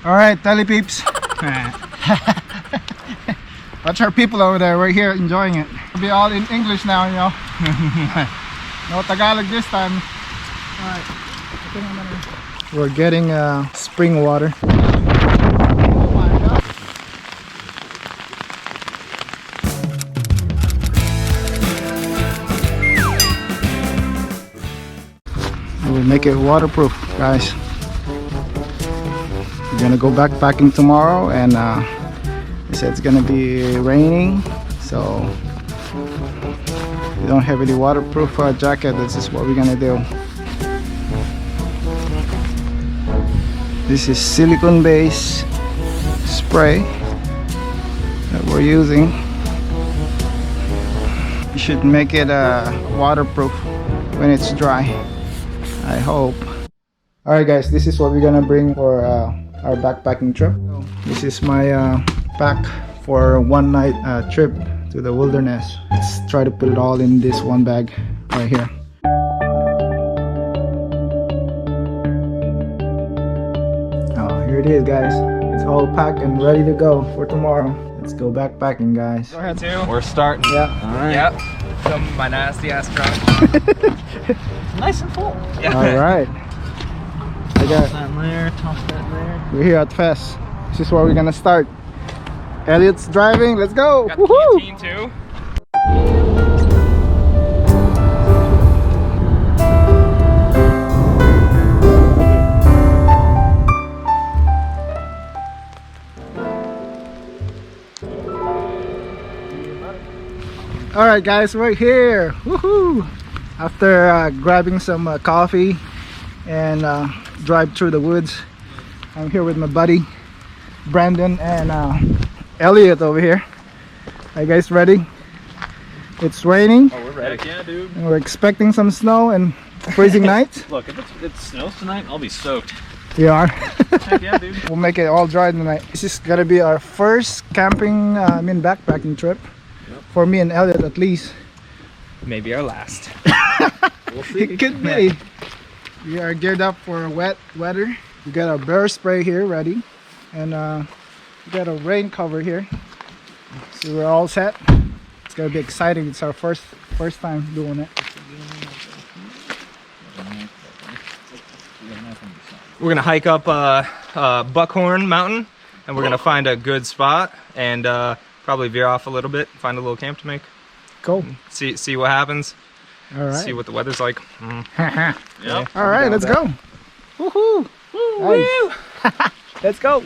Alright, tele peeps. Watch our people over there. We're here enjoying it. It'll be all in English now, you know. No Tagalog this time. Alright. We're getting spring water. Oh my God. We'll make it waterproof, guys. We're gonna go backpacking tomorrow, and they said it's gonna be raining, so we don't have any waterproof jacket. This is what we're gonna do. This is silicone based spray that we're using. You should make it waterproof when it's dry, I hope. Alright guys, this is what we're gonna bring for our backpacking trip. This is my pack for a one-night trip to the wilderness. Let's try to put it all in this one bag right here. Oh, here it is, guys. It's all packed and ready to go for tomorrow. Let's go backpacking, guys. Go ahead, too. We're starting. Yeah. All right. Yep. Some of my nasty ass truck. Nice and full. Yeah. All right. Toss that there. Toss that there. We're here at Fest. This is where we're gonna start. Elliot's driving. Let's go. Got the canteen too. All right, guys, we're here. Woohoo! After grabbing some coffee and drive through the woods, I'm here with my buddy Brandon and Elliot over here. Are you guys ready? It's raining. Oh, we're ready. Heck yeah, dude. And we're expecting some snow and freezing nights. Look, if it snows tonight, I'll be stoked. You are. Heck yeah, dude. We'll make it all dry tonight. This is gonna be our first camping, backpacking trip. Yep. For me and Elliot, at least. Maybe our last. We'll see. It could be. We are geared up for wet weather. We got our bear spray here ready, and we got a rain cover here, so we're all set. It's gonna be exciting. It's our first time doing it. We're gonna hike up Buckhorn Mountain, and we're gonna find a good spot and probably veer off a little bit, find a little camp to make. Cool. See what happens. All right. See what the weather's like. Yep. All right, let's go. Woohoo! Nice. Let's go.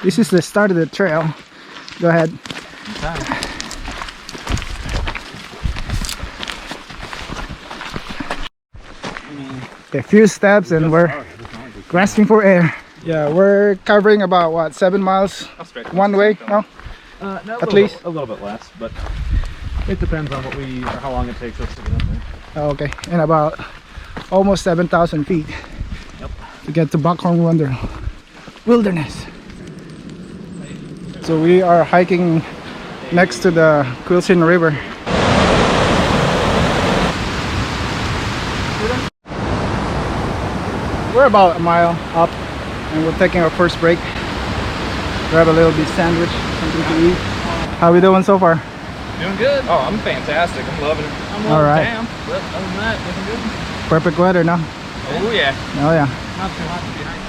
This is the start of the trail. Go ahead. A few steps and we're grasping for air. Yeah, we're covering about what, 7 miles one way? No? At least a little bit less, but it depends on what or how long it takes us to get up there. Oh, okay, and about almost 7,000 feet. Yep. To get to Buckhorn Wilderness. So we are hiking next to the Quilcin River. We're about a mile up, and we're taking our first break. Grab a little bit sandwich, something to eat. How we doing so far? Doing good. Oh, I'm fantastic. I'm loving it. I'm all right. Damn, but other than that, looking good. Perfect weather now. Oh yeah. Oh yeah. Not too hot to be hiking.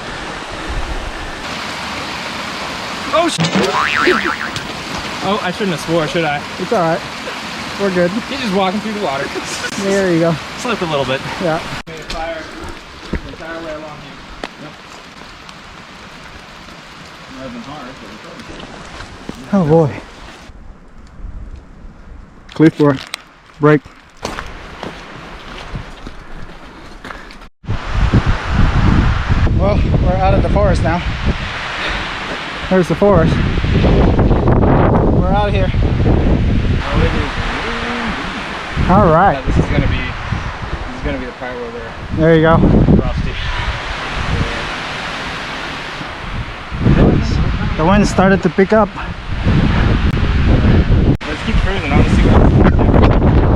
Oh shit! Oh, I shouldn't have swore, should I? It's all right. We're good. He's just walking through the water. There you go. Slipped a little bit. Yeah. Made a fire the entire way along here. Yep. Might have been hard, but Oh boy. Clipboard. Break. Well, we're out of the forest now. There's the forest. We're out here. All right. Yeah, this is gonna be the part where we're There you go. rusty. The wind started to pick up. Let's keep cruising. I want to see what.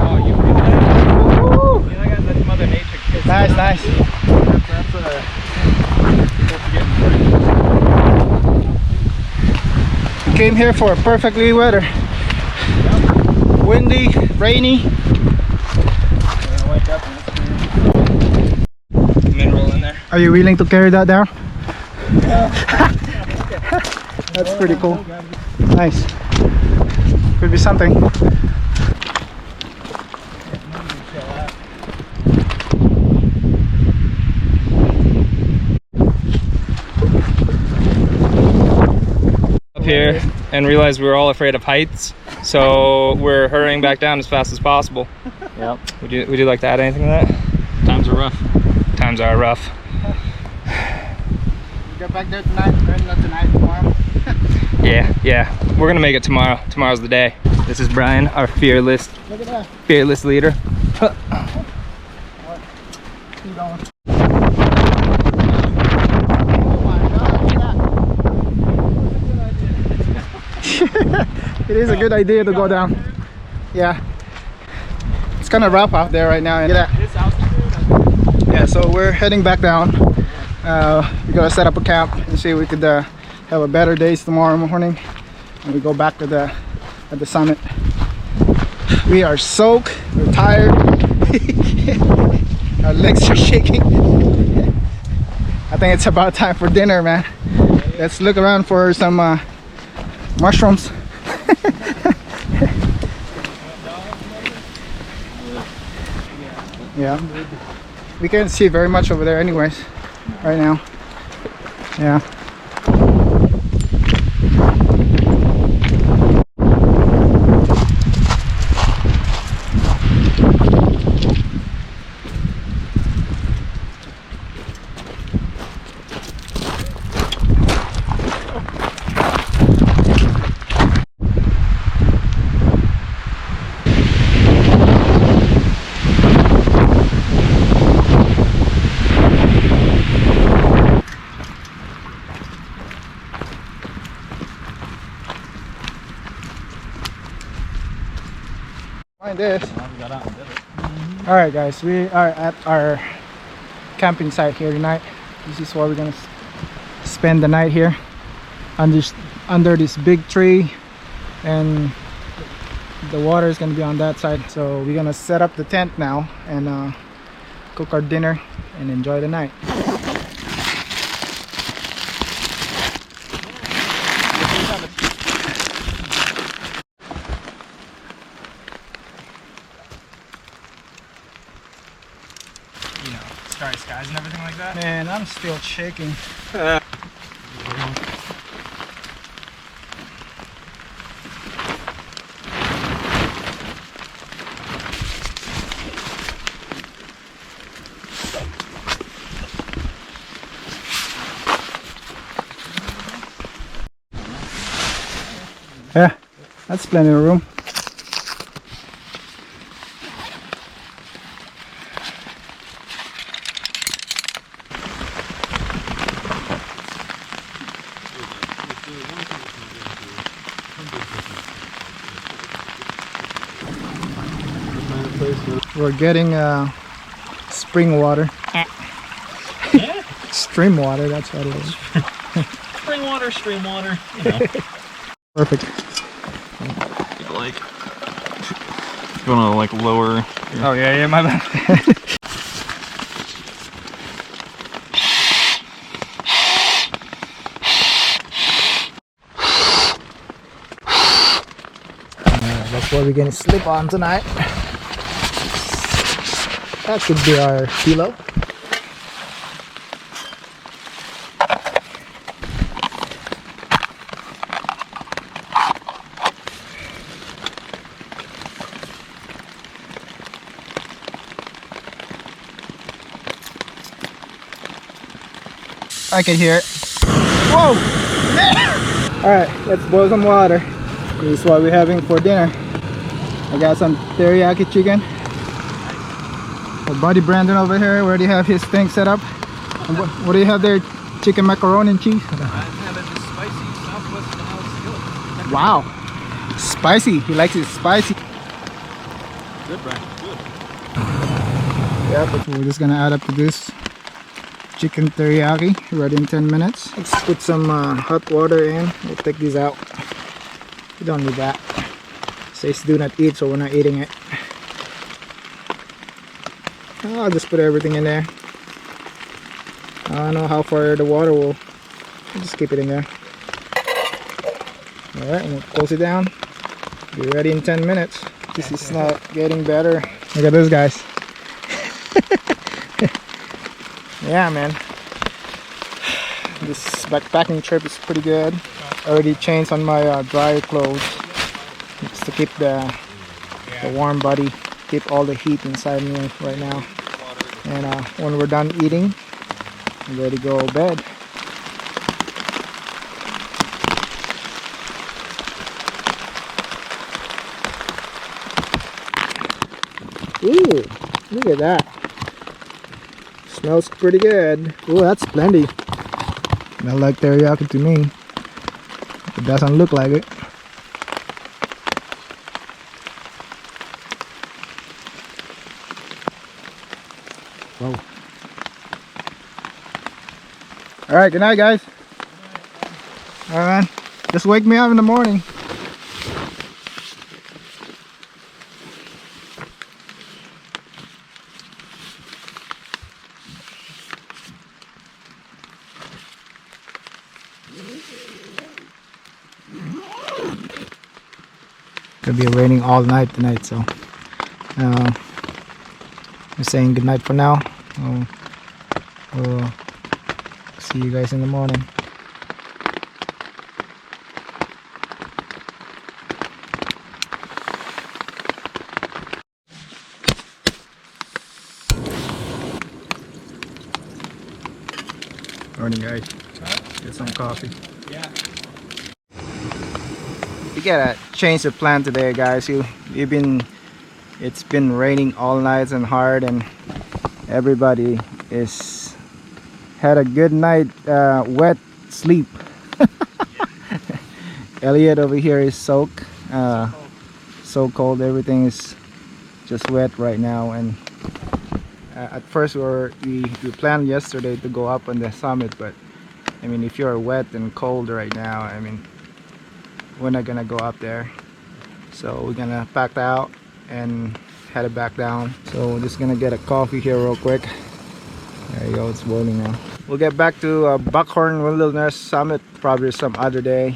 Oh, you feel that? You know, guys, that's Mother Nature. Nice, nice. That's getting came here for perfectly weather. Windy, rainy. Mineral in there. Are you willing to carry that down? That's pretty cool. Nice. Could be something. Up here and realized we were all afraid of heights, so we're hurrying back down as fast as possible. Yep. Would you like to add anything to that? Times are rough. Times are rough. Get back there tonight, or not tonight, tomorrow. Yeah. We're gonna make it tomorrow. Tomorrow's the day. This is Brian, our fearless Look at that. fearless leader. Keep going. Oh my God, it is a good idea to go down. Yeah. It's kind of rough out there right now. Yeah, so we're heading back down. We're gonna set up a camp and see if we could have a better days tomorrow morning, and we go back to the summit. We are soaked. We're tired. Our legs are shaking. I think it's about time for dinner, man. Let's look around for some mushrooms. Yeah, we can't see very much over there anyways right now. Yeah. Find this. All right, guys, we are at our camping site here tonight. This is where we're gonna spend the night here under this big tree, and the water is gonna be on that side. So we're gonna set up the tent now and cook our dinner and enjoy the night. Starry skies and everything like that. Man, I'm still shaking. Yeah, that's plenty of room. We're getting spring water. Stream water, that's what it is. Spring water, stream water. You know. Perfect. Like, you want to like lower. Oh yeah, my bad. That's what we're gonna sleep on tonight. That could be our pillow. I can hear it. Whoa! Alright, let's boil some water. This is what we're having for dinner. I got some teriyaki chicken. Our buddy Brandon over here, where do you have his thing set up? And what do you have there? Chicken macaroni and cheese? Wow! Spicy! He likes it spicy. Good, Brian. Good. Yeah, so we're just gonna add up to this chicken teriyaki, ready in 10 minutes. Let's put some hot water in. We'll take these out. We don't need that. It says do not eat, so we're not eating it. I'll just put everything in there. I don't know how far the water will. I'll just keep it in there. Alright, and we'll close it down. Be ready in 10 minutes. This is not getting better. Look at this, guys. Yeah, man. This backpacking trip is pretty good. Already changed on my dryer clothes. Just to keep the warm body. Keep all the heat inside me right now. And when we're done eating, I'm ready to go to bed. Ooh, look at that. Smells pretty good. Ooh, that's plenty. Smell like teriyaki to me. It doesn't look like it. Whoa. Alright, good night, guys. Alright, man. Just wake me up in the morning. Gonna be raining all night tonight, so I'm saying good night for now. We'll see you guys in the morning. Morning, guys. Get some coffee. Yeah. We gotta change the plan today, guys. It's been raining all night and hard, and everybody is had a good night wet sleep. Elliot over here is soaked, so cold. Everything is just wet right now. And at first we planned yesterday to go up on the summit, but I mean, if you're wet and cold right now, I mean, we're not gonna go up there. So we're gonna pack out and head it back down. So we're just gonna get a coffee here real quick. There you go, it's boiling now. We'll get back to Buckhorn Wilderness Summit probably some other day.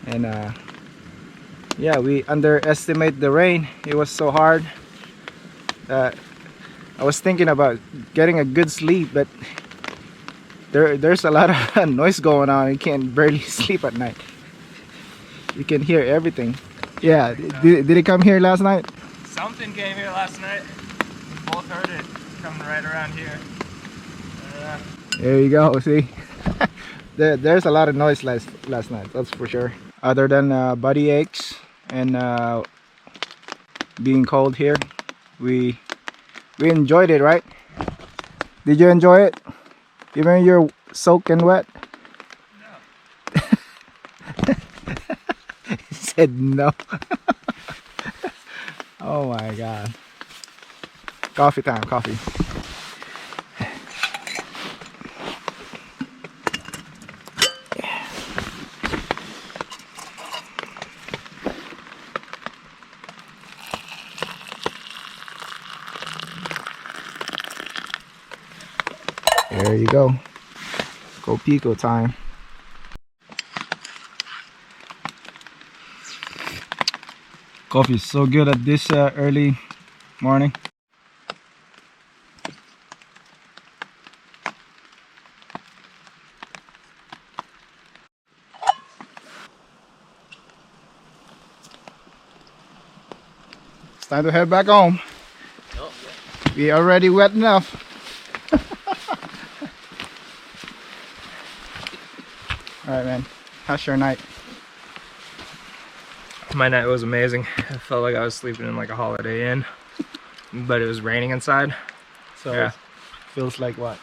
And yeah, we underestimate the rain. It was so hard. I was thinking about getting a good sleep, but there's a lot of noise going on. You can't barely sleep at night. You can hear everything. Yeah, did it come here last night? Something came here last night. We both heard it coming right around here. There you go, see? There's a lot of noise last night, that's for sure. Other than body aches and being cold here, we enjoyed it, right? Did you enjoy it? Even you're soaked and wet? He said no. Oh my god. Coffee time, coffee. There you go. Go Pico time. Coffee is so good at this early morning. It's time to head back home. Oh, yeah. We already wet enough. Alright, man. How's your night? My night was amazing. I felt like I was sleeping in like a Holiday Inn, but it was raining inside. So yeah. it feels like what?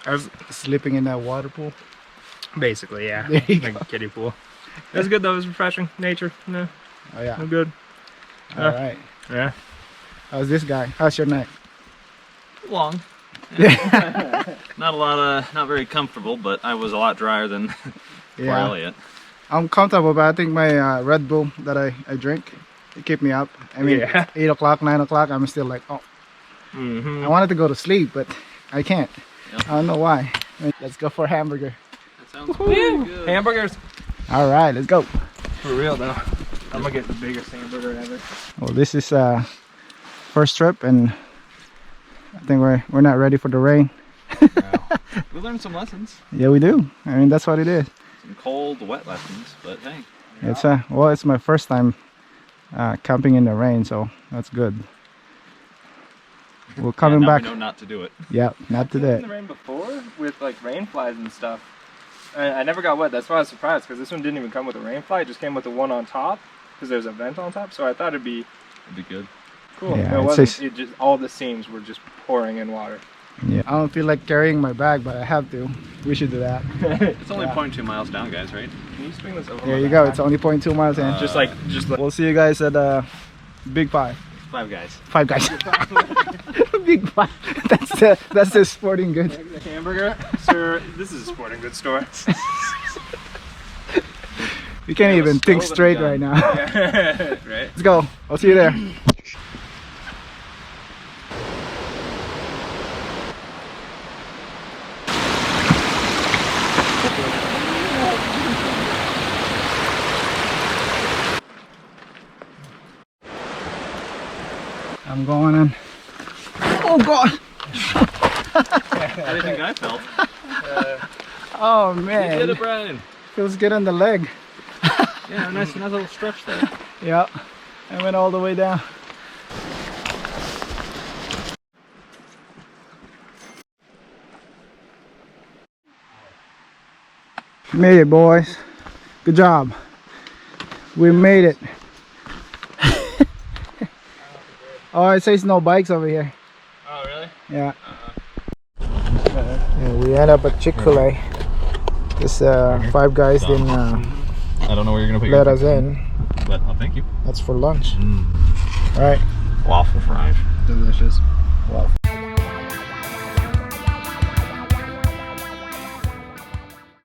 I was Sleeping in that water pool? basically, yeah, There you like go. a kiddie pool. It was good though. It was refreshing. Nature. Yeah, Oh yeah. I'm good. Alright. Yeah. How's this guy? How's your night? Long. Not a lot of, not very comfortable, but I was a lot drier than poor Yeah. Elliot. I'm comfortable, but I think my Red Bull that I drink, it keep me up. I mean, Yeah. 8 o'clock, 9 o'clock, I'm still like, oh. I wanted to go to sleep, but I can't. Yep. I don't know why. Let's go for a hamburger. That sounds pretty good. Hamburgers. All right, let's go. For real though. I'm gonna get the biggest hamburger ever. Well, this is first trip, and I think we're not ready for the rain. We learned some lessons. Yeah, we do. I mean, that's what it is. Some cold, wet lessons, but hey. It's well, it's my first time camping in the rain, so that's good. We're coming now back. we know not to do it. Yeah, not In today. the rain before with like rain flies and stuff. I never got wet. That's why I was surprised because this one didn't even come with a rain fly. It just came with the one on top because there's a vent on top. So I thought it'd be good. cool. Yeah, No, it it wasn't. says- It just all the seams were just pouring in water. Yeah, I don't feel like carrying my bag, but I have to. We should do that. It's only Yeah. 0.2 miles down, guys, right? Can you swing this over? There my you go. backpack? It's only 0.2 miles in. just like We'll see you guys at Big Five. 5 guys. 5 guys. Big Five. That's the sporting goods. the hamburger, sir. This is a sporting goods store. You can't Yeah, even with think stove and straight gun. right now. Yeah, right. Let's go. I'll see you there. I'm going in. Oh God! How do you think I felt? Oh You did man, it, Brian. feels good on the leg. Yeah, nice little stretch there. Yeah, I went all the way down. Made it, boys. Good job. We made it. Oh, it says no bikes over here. Oh really? Yeah. Yeah, we end up at Chick-fil-A. This 5 guys didn't I don't know where you're gonna put let us in. But thank you. That's for lunch. All right. Waffle fries. Delicious. Wow.